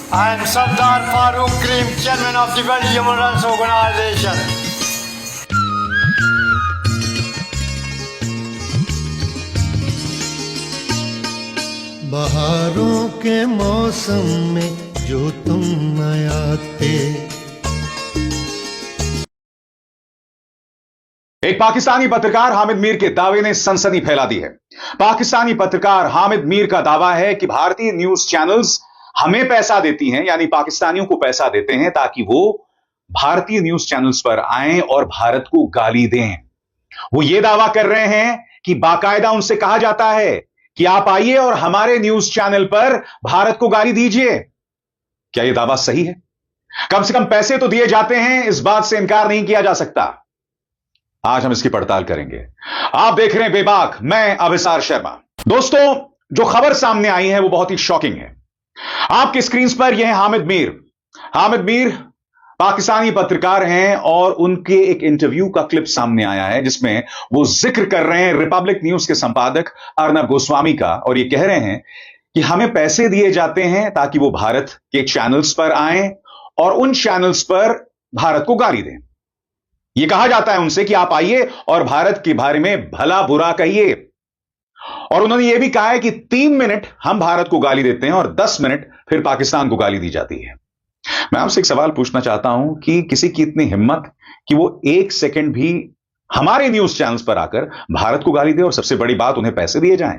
I am Sardar Farooq Karim, Chairman of the World Human Rights Organization. बहारों के मौसम में जो तुम आए थे। एक पाकिस्तानी पत्रकार हामिद मीर के दावे ने सनसनी फैला दी है। पाकिस्तानी पत्रकार हामिद मीर का दावा है कि भारतीय न्यूज चैनल्स हमें पैसा देती हैं, यानी पाकिस्तानियों को पैसा देते हैं ताकि वो भारतीय न्यूज चैनल्स पर आएं और भारत को गाली दें। वो ये दावा कर रहे हैं कि बाकायदा उनसे कहा जाता है कि आप आइए और हमारे न्यूज चैनल पर भारत को गाली दीजिए। क्या यह दावा सही है? कम से कम पैसे तो दिए जाते हैं, इस बात से इनकार नहीं किया जा सकता। आज हम इसकी पड़ताल करेंगे। आप देख रहे हैं बेबाक, मैं अभिसार शर्मा। दोस्तों, जो खबर सामने आई है वो बहुत ही शॉकिंग है। आपकी स्क्रीन पर यह है हामिद मीर। हामिद मीर पाकिस्तानी पत्रकार हैं और उनके एक इंटरव्यू का क्लिप सामने आया है जिसमें वो जिक्र कर रहे हैं रिपब्लिक न्यूज के संपादक अर्नब गोस्वामी का, और ये कह रहे हैं कि हमें पैसे दिए जाते हैं ताकि वो भारत के चैनल्स पर आएं और उन चैनल्स पर भारत को गाली दें। यह कहा जाता है उनसे कि आप आइए और भारत के बारे में भला बुरा कहिए। और उन्होंने यह भी कहा है कि 3 मिनट हम भारत को गाली देते हैं और 10 मिनट फिर पाकिस्तान को गाली दी जाती है। मैं आपसे एक सवाल पूछना चाहता हूं कि किसी की इतनी हिम्मत कि वो 1 सेकंड भी हमारे न्यूज चैनल्स पर आकर भारत को गाली दे, और सबसे बड़ी बात उन्हें पैसे दिए जाएं।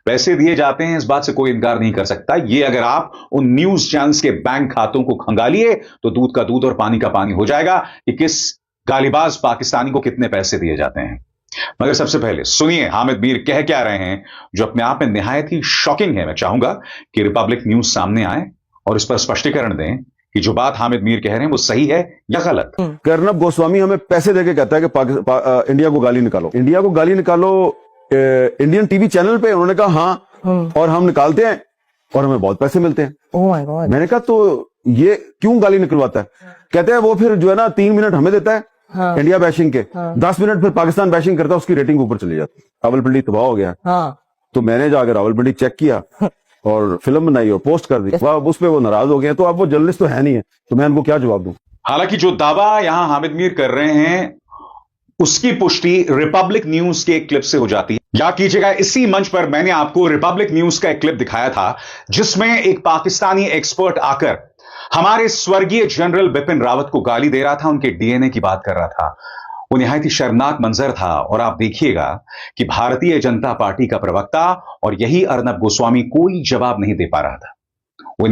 पैसे दिए जाते हैं, इस बात से कोई इनकार नहीं कर सकता। ये अगर आप उन न्यूज चैनल्स के बैंक खातों को खंगालिए तो दूध का दूध और पानी का पानी हो जाएगा कि किस गालीबाज पाकिस्तानी को कितने पैसे दिए जाते हैं। मगर सबसे पहले सुनिए हामिद मीर कह क्या रहे हैं, जो अपने आप में निहायत ही शॉकिंग है। मैं चाहूंगा कि रिपब्लिक न्यूज सामने आए और इस पर स्पष्टीकरण दें कि जो बात हामिद मीर कह रहे हैं वो सही है या गलत। अर्नब गोस्वामी हमें पैसे देके कहता है कि इंडिया को गाली निकालो, इंडिया को गाली निकालो इंडियन टीवी चैनल पे। उन्होंने कहा हाँ, और हम निकालते हैं और हमें बहुत पैसे मिलते हैं। Oh my God. मैंने कहा तो ये क्यों गाली निकलवाता है? कहते हैं वो फिर जो है ना 3 मिनट हमें देता है हाँ, इंडिया बैशिंग के, 10 मिनट फिर पाकिस्तान बैशिंग करता है, उसकी रेटिंग ऊपर चली जाती है। रावलपिंडी तबाह हो गया। हाँ, तो मैंने जाकर रावलपिंडी चेक किया और फिल्म बनाई और पोस्ट कर दी। उस पर वो नाराज हो गए। तो अब वो जर्नलिस्ट तो है नहीं है, तो मैं उनको क्या जवाब दूं? हालांकि जो दावा यहां हामिद मीर कर रहे हैं उसकी पुष्टि रिपब्लिक न्यूज के एक क्लिप से हो जाती है। याद कीजिएगा, इसी मंच पर मैंने आपको रिपब्लिक न्यूज का एक क्लिप दिखाया था जिसमें एक पाकिस्तानी एक्सपर्ट आकर हमारे स्वर्गीय जनरल बिपिन रावत को गाली दे रहा था, उनके डीएनए की बात कर रहा था। वो निहायत ही शर्मनाक मंजर था। और आप देखिएगा कि भारतीय जनता पार्टी का प्रवक्ता और यही अर्नब गोस्वामी कोई जवाब नहीं दे पा रहा था। वो